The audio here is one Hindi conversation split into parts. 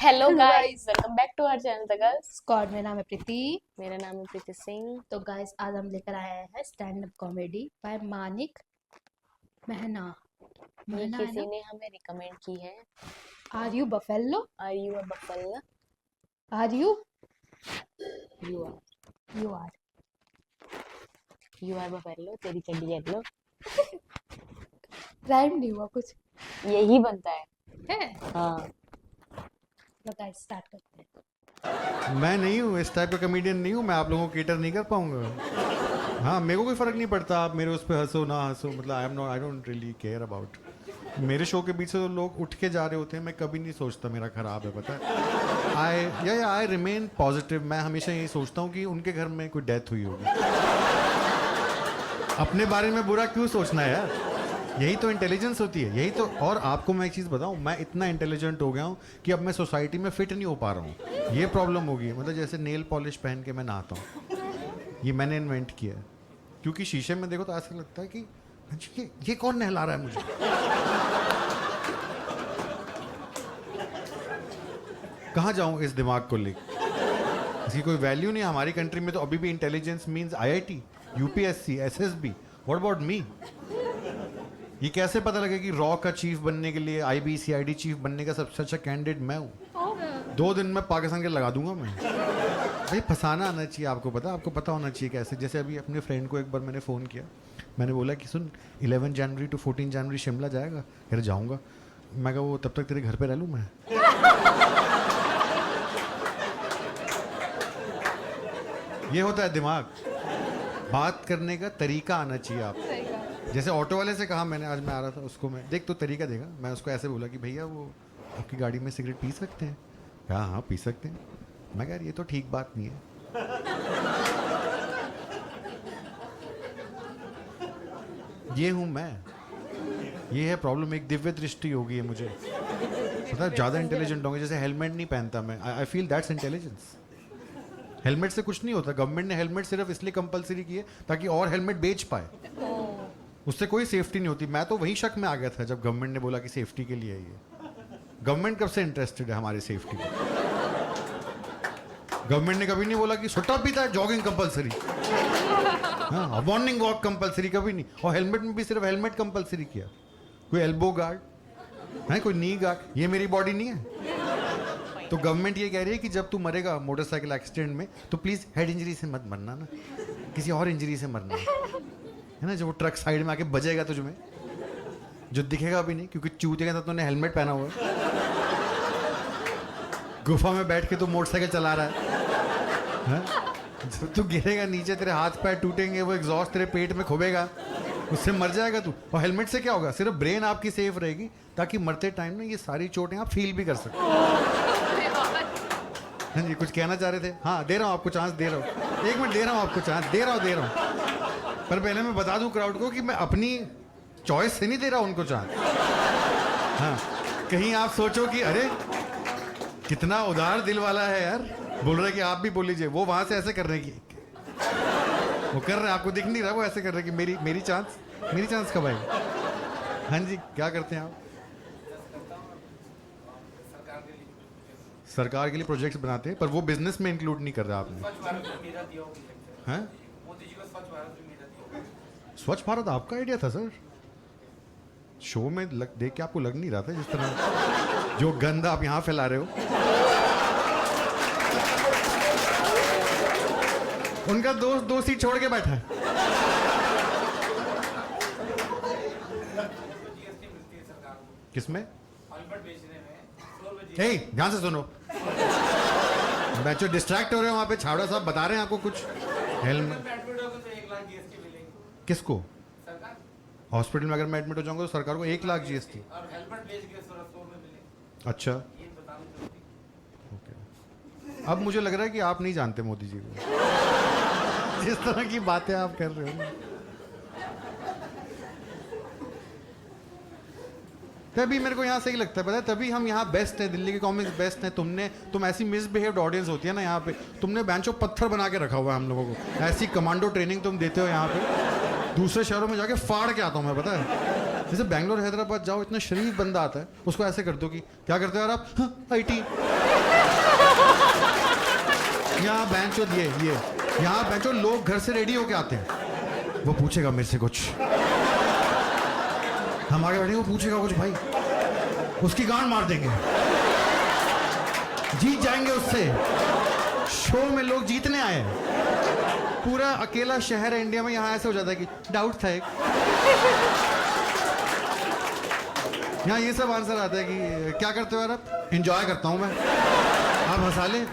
Hello hello guys, guys. Welcome back to our channel the girls. Squad में नाम है प्रीति। मेरा नाम है प्रीति सिंह। तो गाइस आज हम लेकर आए हैं stand up comedy by Manik Mahna. ये महना है किसी ना। ने हमें रिकमेंड की है। Are you buffalo? Are you a baffle? Are you? You are. You are. You are buffalo, तेरी चड्डी येलो। राइम नहीं हुआ कुछ यही बनता है। है। हाँ। तो गाइस स्टार्ट करते हैं। मैं नहीं हूँ, इस टाइप का कमेडियन नहीं हूँ, मैं आप लोगों को केटर नहीं कर पाऊंगा। हाँ, मेरे को कोई फर्क नहीं पड़ता आप मेरे उस पर हंसो ना हंसो, मतलब I don't really care about. मेरे शो के बीच से तो लोग उठ के जा रहे होते हैं, मैं कभी नहीं सोचता मेरा खराब है, पता है। I remain positive. मैं हमेशा यही सोचता हूँ कि उनके घर में कोई डेथ हुई होगी। अपने बारे में बुरा क्यों सोचना है यार, यही तो इंटेलिजेंस होती है, यही तो। और आपको मैं एक चीज़ बताऊं, मैं इतना इंटेलिजेंट हो गया हूं कि अब मैं सोसाइटी में फिट नहीं हो पा रहा हूं। ये प्रॉब्लम हो गई है, मतलब जैसे नेल पॉलिश पहन के मैं नहाता हूं, ये मैंने इन्वेंट किया है। क्योंकि शीशे में देखो तो ऐसा लगता है कि ये कौन नहला रहा है मुझे। कहाँ जाऊं इस दिमाग को लेकर, इसकी कोई वैल्यू नहीं है हमारी कंट्री में। तो अभी भी intelligence means IIT, UPSC, SSB। What about me? ये कैसे पता लगे कि रॉ का चीफ बनने के लिए IB CID चीफ बनने का सबसे अच्छा कैंडिडेट मैं हूँ? 2 दिन में पाकिस्तान के लगा दूंगा मैं। भाई फंसाना आना चाहिए आपको, आपको पता होना चाहिए कैसे। जैसे अभी अपने फ्रेंड को एक बार मैंने फ़ोन किया, मैंने बोला कि सुन 11 जनवरी to 14 जनवरी शिमला जाएगा? कह रहे जाऊँगा। मैं कहा वो तब तक तेरे घर पे रह लूँ मैं? ये होता है दिमाग। बात करने का तरीका आना चाहिए आपको। जैसे ऑटो वाले से कहा मैंने, आज मैं आ रहा था उसको, मैं देख तो तरीका देगा। मैं उसको ऐसे बोला कि भैया वो आपकी गाड़ी में सिगरेट पी सकते हैं? कहा हाँ पी सकते हैं। मैं कह ये तो ठीक बात नहीं है। ये हूँ मैं, ये है प्रॉब्लम। एक दिव्य दृष्टि होगी है मुझे, पता है। ज़्यादा इंटेलिजेंट होंगे। जैसे हेलमेट नहीं पहनता मैं, I feel that's intelligence. Helmet से कुछ नहीं होता। गवर्नमेंट ने हेलमेट सिर्फ इसलिए कंपलसरी किए ताकि और हेलमेट बेच पाए, उससे कोई सेफ्टी नहीं होती। मैं तो वही शक में आ गया था जब गवर्नमेंट ने बोला कि सेफ्टी के लिए है ये। गवर्नमेंट कब से इंटरेस्टेड है हमारी सेफ्टी में? गवर्नमेंट ने कभी नहीं बोला कि सुट्टा पीता है जॉगिंग कंपलसरी, हाँ मॉर्निंग वॉक कंपलसरी, कभी नहीं। और हेलमेट में भी सिर्फ हेलमेट कंपलसरी किया। कोई एल्बो गार्ड है, कोई नी गार्ड, ये मेरी बॉडी नहीं है। तो गवर्नमेंट ये कह रही है कि जब तू मरेगा मोटरसाइकिल एक्सीडेंट में तो प्लीज़ हेड इंजरी से मत मरना ना, किसी और इंजरी से मरना है ना। जब वो ट्रक साइड में आके बजेगा तुझ में, जो दिखेगा भी नहीं क्योंकि चूते के साथ तूने हेलमेट पहना हुआ है। गुफा में बैठ के तू मोटरसाइकिल चला रहा है? जब तू गिरेगा नीचे, तेरे हाथ पैर टूटेंगे, वो एग्जॉस्ट तेरे पेट में खुबेगा, उससे मर जाएगा तू। और हेलमेट से क्या होगा? सिर्फ ब्रेन आपकी सेफ रहेगी ताकि मरते टाइम ना ये सारी चोटें आप फील भी कर सकते। हाँ जी, कुछ कहना चाह रहे थे? हाँ दे रहा हूँ आपको चांस, दे रहा हूँ, 1 मिनट दे रहा हूँ आपको चांस, दे रहा हूँ। पर पहले मैं बता दूं क्राउड को कि मैं अपनी चॉइस से नहीं दे रहा उनको चांस। हाँ, कहीं आप सोचो कि अरे कितना उदार दिल वाला है यार, बोल रहे कि आप भी बोल लीजिए। वो वहां से ऐसे कर रहे की, वो कर रहे हैं, आपको दिख नहीं रहा, वो ऐसे कर रहे कि मेरी चांस कब आएगी? हाँ जी, क्या करते हैं आप? सरकार के लिए प्रोजेक्ट्स बनाते हैं, पर वो बिजनेस में इंक्लूड नहीं कर रहा आपने। हैं? स्वच्छ भारत आपका आइडिया था सर? शो में देख के आपको लग नहीं रहा था जिस तरह जो गंद आप यहाँ फैला रहे हो? उनका दोस्त 2 सीट छोड़ के बैठा है। किसमें? ध्यान से सुनो, बच्चों डिस्ट्रैक्ट हो रहे हो वहां पे। छावड़ा साहब बता रहे हैं आपको कुछ। हेलमेट किसको? हॉस्पिटल में अगर मैं एडमिट हो जाऊंगा तो सरकार को 1 लाख GST। अच्छा ओके। अब मुझे लग रहा है कि आप नहीं जानते मोदी जी को, जिस तरह की बातें आप कर रहे हो। तभी मेरे को यहाँ सही लगता है, पता है, तभी हम यहाँ बेस्ट है। दिल्ली के कॉमिक्स बेस्ट है। तुम ऐसी मिसबिहेव्ड ऑडियंस होती है ना यहाँ पे, तुमने बेंचो पत्थर बना के रखा हुआ है हम लोगों को। ऐसी कमांडो ट्रेनिंग तुम देते हो यहाँ पे। दूसरे शहरों में जाके फाड़ के आता हूँ मैं, पता है। जैसे बैंगलोर हैदराबाद जाओ, इतना शरीफ बंदा आता है, उसको ऐसे कर दो कि क्या करते हो यार आप? हाँ, IT। यहाँ बेंचो ये यहाँ बेंचो लोग घर से रेडी होके आते हैं, वो पूछेगा मेरे से कुछ, हम आगे बैठेंगे, वो पूछेगा कुछ, भाई उसकी गांड मार देंगे, जीत जाएंगे उससे। शो में लोग जीतने आए हैं, पूरा अकेला शहर है इंडिया में, यहाँ ऐसे हो जाता है कि डाउट था एक, यहाँ ये सब आंसर आता है कि क्या करते हो यार आप? एंजॉय करता हूँ मैं, आप हंसा ले।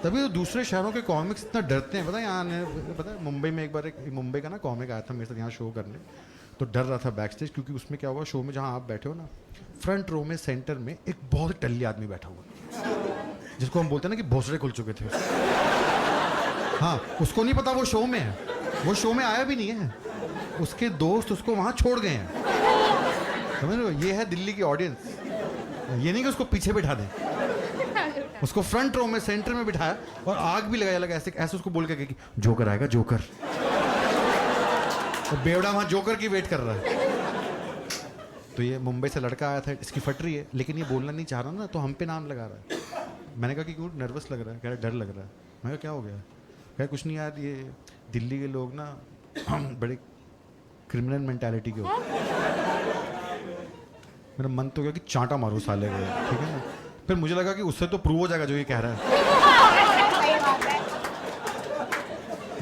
तभी तो दूसरे शहरों के कॉमिक्स इतना डरते हैं, पता है? यहाँ पता है मुंबई में एक बार एक मुंबई का ना कॉमिक आया था मेरे साथ यहाँ शो करने, तो डर रहा था बैक स्टेज, क्योंकि उसमें क्या हुआ, शो में जहाँ आप बैठे हो ना, फ्रंट रो में सेंटर में एक बहुत टल्ली आदमी बैठा हुआ, जिसको हम बोलते हैं ना कि भोसड़े खुल चुके थे। हाँ, उसको नहीं पता वो शो में है, वो शो में आया भी नहीं है, उसके दोस्त उसको वहाँ छोड़ गए हैं, समझ रहे हो? ये है दिल्ली की ऑडियंस। ये नहीं कि उसको पीछे बिठा दें, उसको फ्रंट रो में सेंटर में बिठाया और आग भी लगाया, लगा ऐसे ऐसे उसको बोल के कि जोकर आएगा, जोकर। तो बेवड़ा वहाँ जोकर की वेट कर रहा है। तो ये मुंबई से लड़का आया था, इसकी फट रही है, लेकिन ये बोलना नहीं चाह रहा ना, तो हम पे नाम लगा रहा है। मैंने कहा कि क्यों नर्वस लग रहा है? कह रहा डर लग रहा है। मैं कहा क्या हो गया? कह कुछ नहीं यार, ये दिल्ली के लोग ना बड़े क्रिमिनल मेंटालिटी के होते हैं। मेरा मन तो गया कि चांटा मारो साले को, ठीक है ना? फिर मुझे लगा कि उससे तो प्रूव हो जाएगा जो ये कह रहा है।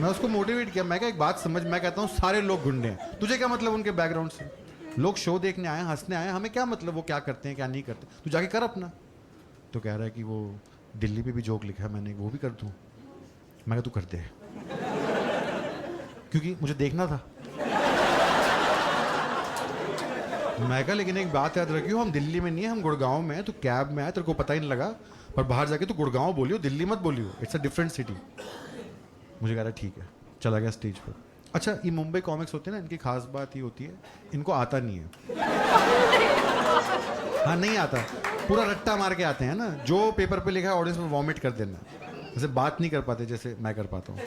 मैं उसको मोटिवेट किया, मैं कहा एक बात समझ, मैं कहता हूँ सारे लोग गुंडे हैं, तुझे क्या मतलब उनके बैकग्राउंड से? लोग शो देखने आए, हंसने आए, हमें क्या मतलब वो क्या करते हैं क्या नहीं करते, तू जाके कर अपना। तो कह रहा है कि वो दिल्ली पे भी जोक लिखा है मैंने, वो भी कर दूँ। मैं कहा तू कर दे, क्योंकि मुझे देखना था। मैं कहा लेकिन एक बात याद रखियो, हम दिल्ली में नहीं है, हम गुड़गांव में है, तू कैब में आया, तेरे को पता ही नहीं लगा, पर बाहर जाके तू गुड़गांव बोलियो, दिल्ली मत बोलियो, इट्स अ डिफरेंट सिटी। मुझे कह रहा ठीक है, चला गया स्टेज पर। अच्छा, ये मुंबई कॉमिक्स होते हैं ना, इनकी खास बात ये होती है, इनको आता नहीं है। हाँ, नहीं आता, पूरा रट्टा मार के आते हैं ना, जो पेपर पे लिखा है ऑडियंस में वॉमिट कर देना, जैसे बात नहीं कर पाते जैसे मैं कर पाता हूँ।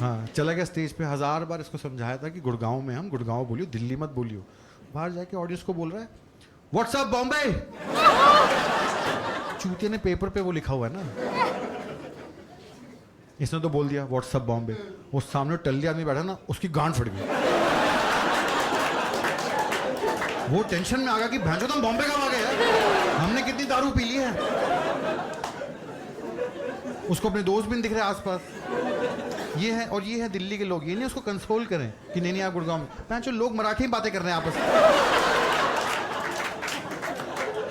हाँ, चला गया स्टेज पे, 1000 बार इसको समझाया था कि गुड़गांव में हम, गुड़गांव बोलियो, दिल्ली मत बोलियो। बाहर जाके ऑडियंस को बोल रहा है व्हाट्सअप बॉम्बे। चूतिया ने पेपर पे वो लिखा हुआ है ना, इसने तो बोल दिया व्हाट्सअप बॉम्बे। वो सामने टल्ली आदमी बैठा ना, उसकी गांड फट गई। वो टेंशन में आ गया कि भैंसो तुम बॉम्बे कब आ गए यार, हमने कितनी दारू पी ली है। उसको अपने दोस्त भी नहीं दिख रहे आसपास। ये है, और ये है दिल्ली के लोग, ये नहीं उसको कंसोल करें कि नहीं आप गुड़गांव में, भैंसो लोग मराठी में बातें कर रहे हैं आपस में।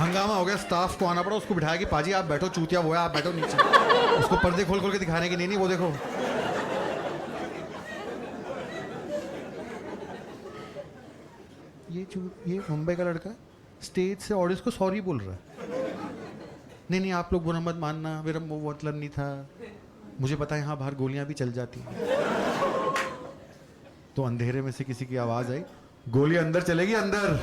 हंगामा हो गया, स्टाफ को आना पड़ा, उसको बिठाया कि पाजी आप बैठो, चूतिया वो है, आप बैठो नीचे। उसको पर्दे खोल खोल के दिखा रहे हैं कि नहीं वो देखो। ये मुंबई का लड़का स्टेज से ऑडियंस को सॉरी बोल रहा है, नहीं आप लोग बुरा मत मानना, मेरा वो मतलब नहीं था, मुझे पता है यहाँ बाहर गोलियां भी चल जाती हैं। तो अंधेरे में से किसी की आवाज आई, गोली अंदर चलेगी अंदर।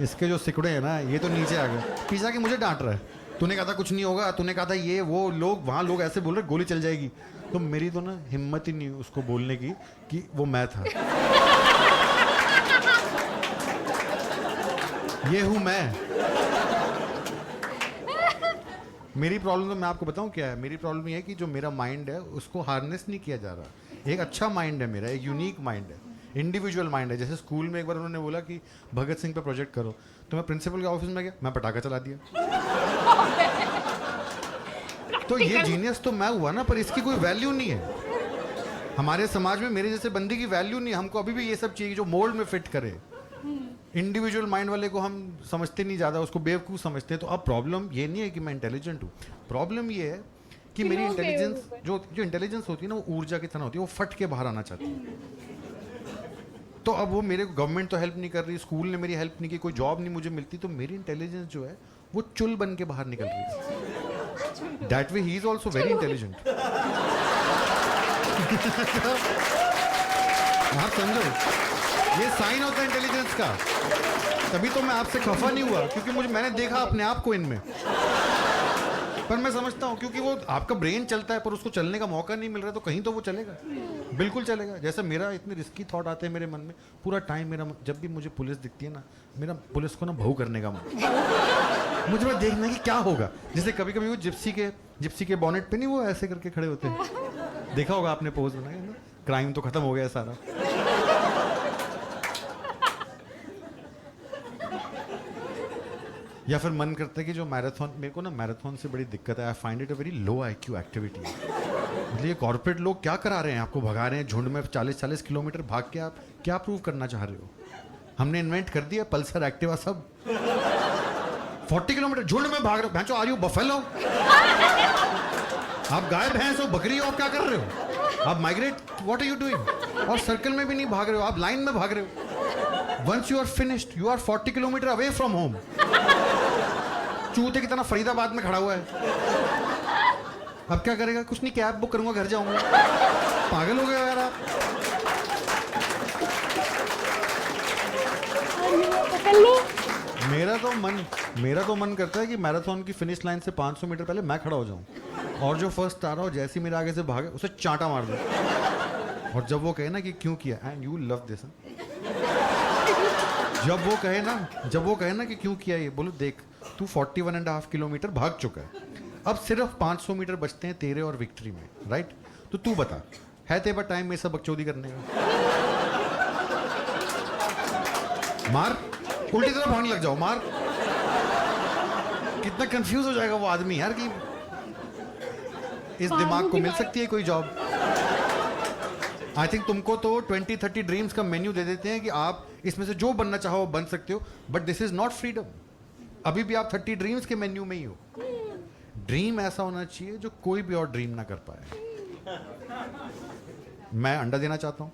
इसके जो सिकड़े हैं ना, ये तो नीचे आ गए, पीछा के मुझे डांट रहा है, तूने कहा था कुछ नहीं होगा, तूने कहा था ये वो, लोग वहाँ लोग ऐसे बोल रहे गोली चल जाएगी। तो मेरी तो ना हिम्मत ही नहीं उसको बोलने की कि वो मैं था। ये हूं मैं। मेरी प्रॉब्लम तो मैं आपको बताऊं क्या है, मेरी प्रॉब्लम ये है कि जो मेरा माइंड है उसको हार्नेस नहीं किया जा रहा। एक अच्छा माइंड है मेरा, एक यूनिक माइंड है, इंडिविजुअल माइंड है। जैसे स्कूल में एक बार उन्होंने बोला कि भगत सिंह पे प्रोजेक्ट करो, तो मैं प्रिंसिपल के ऑफिस में गया, मैं पटाखा चला दिया। तो ये जीनियस तो मैं हुआ ना, पर इसकी कोई वैल्यू नहीं है हमारे समाज में। मेरे जैसे बंदे की वैल्यू नहीं है। हमको अभी भी ये सब चाहिए जो मोल्ड में फिट करे। इंडिविजुअल माइंड वाले को हम समझते नहीं ज़्यादा, उसको बेवकूफ़ समझते हैं। तो अब प्रॉब्लम ये नहीं है कि मैं इंटेलिजेंट हूँ, प्रॉब्लम ये है कि मेरी इंटेलिजेंस जो इंटेलिजेंस होती है ना, वो ऊर्जा की तरह होती है, वो फट के बाहर आना चाहती है। तो अब वो मेरे गवर्नमेंट तो हेल्प नहीं कर रही, स्कूल ने मेरी हेल्प नहीं की, कोई जॉब नहीं मुझे मिलती, तो मेरी इंटेलिजेंस जो है वो चुल बन के बाहर निकल रही है। That way he is also very intelligent. आप समझो, ये साइन होता है इंटेलिजेंस का। तभी तो मैं आपसे खफा नहीं हुआ, क्योंकि मैंने देखा अपने आप को इनमें। पर मैं समझता हूँ क्योंकि वो आपका ब्रेन चलता है पर उसको चलने का मौका नहीं मिल रहा, तो कहीं तो वो चलेगा, बिल्कुल चलेगा। जैसे मेरा इतने रिस्की थॉट आते हैं मेरे मन में पूरा टाइम, मेरा जब भी मुझे पुलिस दिखती है ना, मेरा पुलिस को ना भऊ करने का मन, मुझे बस देखना कि क्या होगा। जैसे कभी कभी वो जिप्सी के बॉनेट पे नहीं वो ऐसे करके खड़े होते हैं, देखा होगा आपने पोज बनाया ना, क्राइम तो खत्म हो गया सारा। या फिर मन करता है कि जो मैराथन, मेरे को ना मैराथन से बड़ी दिक्कत है, I find it a very low IQ activity. मतलब ये कॉर्पोरेट लोग क्या करा रहे हैं, आपको भगा रहे हैं झुंड में 40-40 किलोमीटर भाग के, आप क्या प्रूव करना चाह रहे हो? हमने इन्वेंट कर दिया पल्सर एक्टिवा सब, 40 किलोमीटर झुंड में भाग रहे हो, भैंचो आर यू बफेलो? आप गाय भैंस हो, बकरी हो, आप क्या कर रहे हो? आप migrate, what are you doing? और सर्कल में भी नहीं भाग रहे हो, आप लाइन में भाग रहे हो। Once you are finished you are 40 kilometre away from home. चूते की तरह फरीदाबाद में खड़ा हुआ है, अब क्या करेगा? कुछ नहीं, कैब बुक करूंगा, घर जाऊंगा। पागल हो गए यार आप। मेरा तो मन करता है कि मैराथन की फिनिश लाइन से 500 मीटर पहले मैं खड़ा हो जाऊं और जो फर्स्ट आ रहा हो जैसे ही मेरे आगे से भागे उसे चांटा मार दो। और जब वो कहे ना कि क्यों किया, एंड यू लव दिस, जब वो कहे ना कि क्यों किया ये, बोलो देख तू 41.5 किलोमीटर भाग चुका है, अब सिर्फ 500 मीटर बचते हैं तेरे और विक्ट्री में, राइट? तो तू बता, है तेरे पास टाइम ये सब बकचोदी करने का? मार, उल्टी तरफ भागने लग जाओ, मार। कितना कंफ्यूज हो जाएगा वो आदमी यार कि इस दिमाग को मिल सकती है कोई जॉब। आई थिंक तुमको तो 20-30 ड्रीम्स का मेन्यू दे देते हैं कि आप इसमें से जो बनना चाहो बन सकते हो, but this is not freedom. अभी भी आप 30 ड्रीम्स के मेन्यू में ही हो। ड्रीम ऐसा होना चाहिए जो कोई भी और ड्रीम ना कर पाए। मैं अंडा देना चाहता हूं,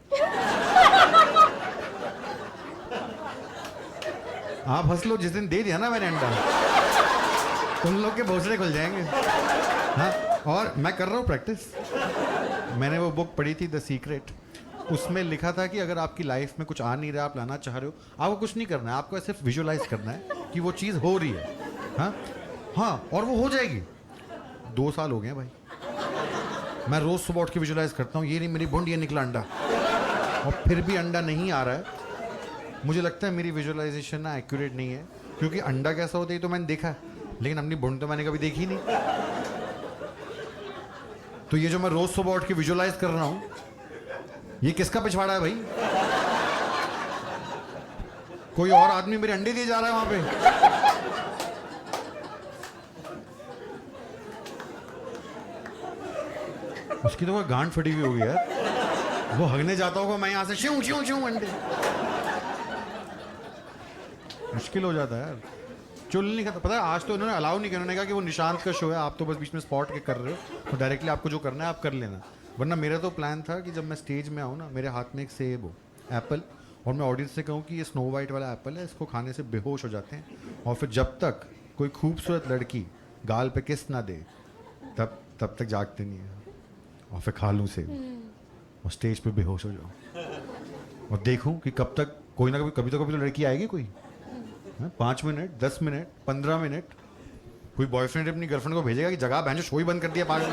आप हंस लो, जिस दिन दे दिया ना मैंने अंडा, तुम लोग के भोसले खुल जाएंगे। हाँ, और मैं कर रहा हूँ प्रैक्टिस। मैंने वो बुक पढ़ी थी द सीक्रेट, उसमें लिखा था कि अगर आपकी लाइफ में कुछ आ नहीं रहा, आप लाना चाह रहे हो, आपको कुछ नहीं करना है, आपको सिर्फ विजुअलाइज करना है कि वो चीज़ हो रही है। हाँ, और वो हो जाएगी। 2 साल हो गए भाई, मैं रोज सुबह उठ के विजुअलाइज करता हूँ, ये नहीं मेरी बूंद, ये निकला अंडा, और फिर भी अंडा नहीं आ रहा है। मुझे लगता है मेरी विजुअलाइजेशन ना एक्यूरेट नहीं है, क्योंकि अंडा कैसा होता है तो मैंने देखा है, लेकिन अपनी बूंद तो मैंने कभी देखी नहीं। तो ये जो मैं रोज सुबह उठ के विजुअलाइज कर रहा हूं, ये किसका पिछवाड़ा है भाई? कोई और आदमी मेरे अंडे दिए जा रहा है वहां पे। उसकी तो कोई गांड फटी हुई होगी यार, वो हगने जाता होगा, मैं यहां से श्यूं श्यूं श्यूं अंडे। मुश्किल हो जाता है यार, चुल नहीं खाता। पता है आज तो उन्होंने अलाउ नहीं किया, उन्होंने कहा कि वो निशांत का शो है, आप तो बस बीच में स्पॉट के कर रहे हो, तो डायरेक्टली आपको जो करना है आप कर लेना। वरना मेरा तो प्लान था कि जब मैं स्टेज में आऊँ ना, मेरे हाथ में एक सेब हो, एप्पल, और मैं ऑडियंस से कहूँ कि ये स्नो वाइट वाला एप्पल है, इसको खाने से बेहोश हो जाते हैं, और फिर जब तक कोई खूबसूरत लड़की गाल पे किस ना दे तब तक जागते नहीं है, और फिर खा लूँ सेब और स्टेज पे बेहोश हो जाऊँ और देखूँ कि कब तक कोई ना कभी तो लड़की आएगी कोई। 5 मिनट, 10 मिनट, 15 मिनट, कोई बॉयफ्रेंड अपनी गर्लफ्रेंड को भेजेगा कि जगह बहन जो शो ही बंद कर दिया पागल।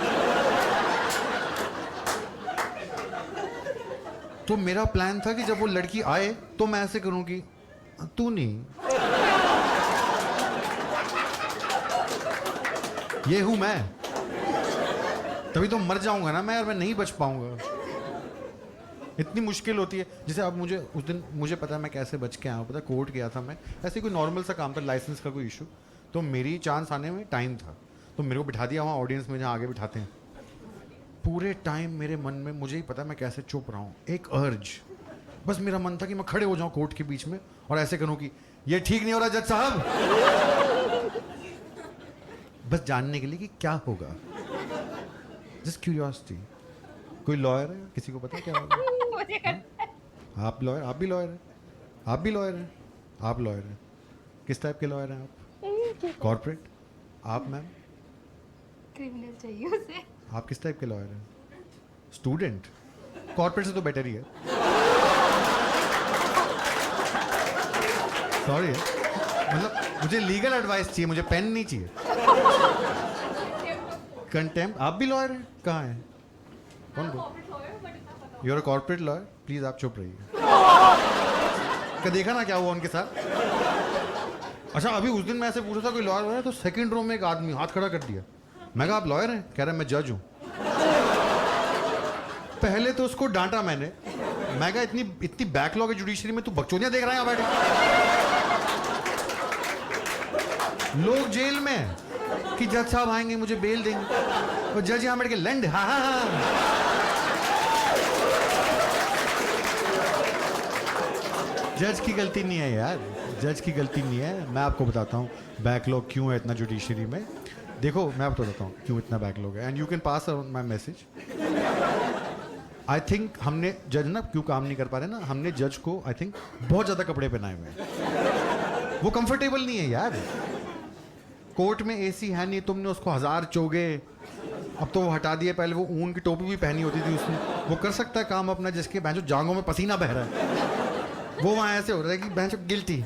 तो मेरा प्लान था कि जब वो लड़की आए तो मैं ऐसे करूं कि तू नहीं, ये हूं मैं, तभी तो मर जाऊंगा ना मैं, और मैं नहीं बच पाऊंगा। इतनी मुश्किल होती है। जैसे अब मुझे उस दिन मुझे पता है मैं कैसे बच के आया हूँ, पता कोर्ट गया था मैं, ऐसे कोई नॉर्मल सा काम था, लाइसेंस का कोई इशू, तो मेरी चांस आने में टाइम था, तो मेरे को बिठा दिया वहाँ ऑडियंस में जहाँ आगे बिठाते हैं। पूरे टाइम मेरे मन में, मुझे ही पता मैं कैसे चुप रहा हूँ, एक अर्ज, बस मेरा मन था कि मैं खड़े हो जाऊँ कोर्ट के बीच में और ऐसे करूँ कि ये ठीक नहीं हो रहा जज साहब, बस जानने के लिए कि क्या होगा, जस्ट क्यूरियोसिटी। कोई लॉयर है, किसी को पता है क्या होगा? आप लॉयर, आप भी लॉयर हैं, आप भी लॉयर हैं, आप लॉयर हैं, किस टाइप के लॉयर हैं आप? कॉर्पोरेट? आप मैम? क्रिमिनल चाहिए उसे। आप किस टाइप के लॉयर हैं? स्टूडेंट? कॉर्पोरेट से तो बेटर ही है। सॉरी, मतलब मुझे लीगल एडवाइस चाहिए, मुझे पेन नहीं चाहिए। कंटेम्प्ट। आप भी लॉयर हैं? कहाँ हैं? कौन बोल? You are a corporate lawyer? Please आप चुप रहिए। क्या देखा ना क्या हुआ उनके साथ? अच्छा, अभी उस दिन मैं ऐसे पूछा था कोई लॉयर है, तो सेकंड रो में एक आदमी हाथ खड़ा कर दिया। मैं कहा आप लॉयर हैं? कह रहा मैं जज हूँ। पहले तो उसको डांटा मैंने, मैं कहा इतनी बैकलॉग है जुडिशरी में, तू बकचोदियां देख रहा है यहाँ बैठे? लोग जेल में हैं कि जज साहब आएंगे मुझे बेल देंगे, और जज यहाँ बैठ के लैंड। हाँ हाँ हाँ, जज की गलती नहीं है यार, जज की गलती नहीं है। मैं आपको बताता हूँ बैकलॉग क्यों है इतना जुडिशरी में। देखो मैं आपको बताता हूँ क्यों इतना बैकलॉग है, and you can pass around my message. I think हमने जज ना क्यों काम नहीं कर पा रहे ना, हमने जज को आई थिंक बहुत ज़्यादा कपड़े पहनाए हुए हैं, वो कंफर्टेबल नहीं है यार। कोर्ट में एसी है नहीं, तुमने उसको 1000 चोगे, अब तो वो हटा दिए, पहले वो ऊन की टोपी भी पहनी होती थी उसने। वो कर सकता है काम अपना, जिसके भैंसो जांघों में पसीना बह रहा है, वो वहाँ ऐसे हो रहा है कि भैंसो गिल्टी।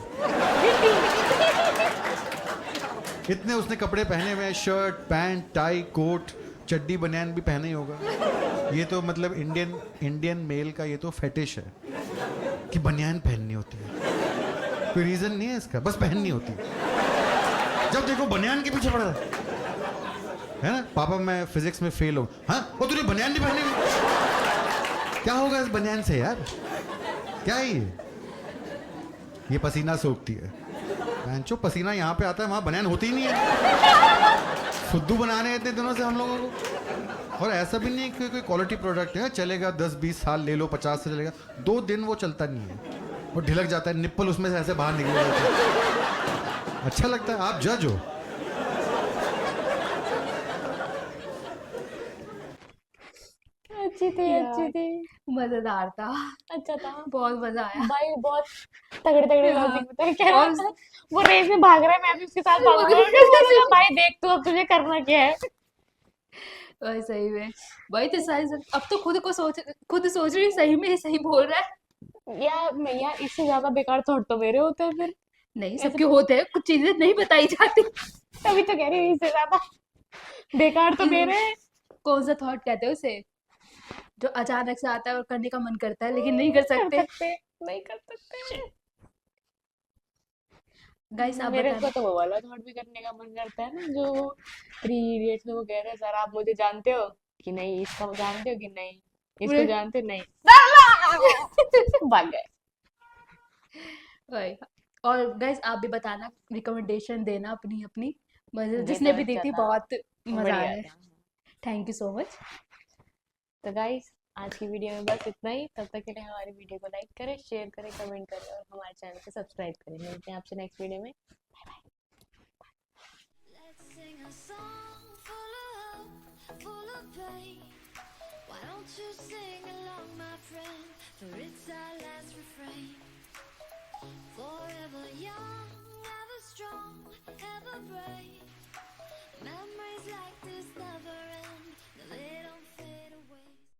इतने उसने कपड़े पहने हुए हैं, शर्ट पैंट टाई कोट चड्डी बनियान भी पहने ही होगा। ये तो मतलब इंडियन मेल का ये तो फेटिश है कि बनियान पहननी होती है, कोई रीजन नहीं है इसका, बस पहननी होती है। जब देखो बनियान के पीछे पड़ा है ना। पापा मैं फिजिक्स में फेल हूँ, हाँ वो तूने बनियान नहीं पहनी हुई, क्या होगा इस बनियान से यार, क्या है ये पसीना सोखती है। जो पसीना यहाँ पे आता है वहाँ बनियान होती ही नहीं है। फुद्दू बना रहे हैं इतने दिनों से हम लोगों को, और ऐसा भी नहीं कि कोई क्वालिटी प्रोडक्ट है चलेगा 10-20 साल ले लो, 50 से चलेगा, 2 दिन वो चलता नहीं है, वो ढिलक जाता है, निप्पल उसमें से ऐसे बाहर निकल जाता है। अच्छा लगता है? आप जज हो। अच्छी थी। मजेदार था, अच्छा था, बहुत मजा आया भाई बहुत तगड़े हाँ। लॉजिक बताए। कह रहा और था वो रेस में भाग रहा है, मैं भी उसके साथ भागूंगा। मैं बोल रही हूँ, भाई देख तू अब तुझे करना क्या है। भाई सही में, भाई तो सही, अब तो खुद सोच रही हूँ, सही में सही बोल रहा है। यार इससे ज्यादा बेकार थॉट तो मेरे होते हैं फिर। नहीं सबके होते हैं, कुछ चीजें नहीं बताई जाती। तभी तो कह रही हूँ इससे ज्यादा बेकार तो मेरे हैं। कौन सा थॉट कहते हैं उसे, जो अचानक से आता है और करने का मन करता है लेकिन नहीं कर सकते। नहीं कर सकते। गाइस आप मेरे को बताना। तो वो वाला थॉट भी करने का मन करता है ना, जो 3 इडियट्स में वो कह रहे हैं, सर आप मुझे जानते हो कि नहीं, इसको जानते हो कि नहीं, इसको पूरे- जानते हो नहीं, भाग गए। भाई और गाइस आप भी बताना, रिकमेंडेशन देना अपनी अपनी, ये जिसने तो भी दी अच्छा थी था, बहुत मजा बढ़िया आया। था। Thank you so much. तो गाइस आज की वीडियो में बस इतना ही। तब तक के लिए हमारी वीडियो को लाइक करें, शेयर करें, कमेंट करें और हमारे चैनल को सब्सक्राइब करें। मिलते हैं आपसे नेक्स्ट वीडियो में। Let's sing a song full of hope, full of pain. Why don't you sing along, my friend? For it's our last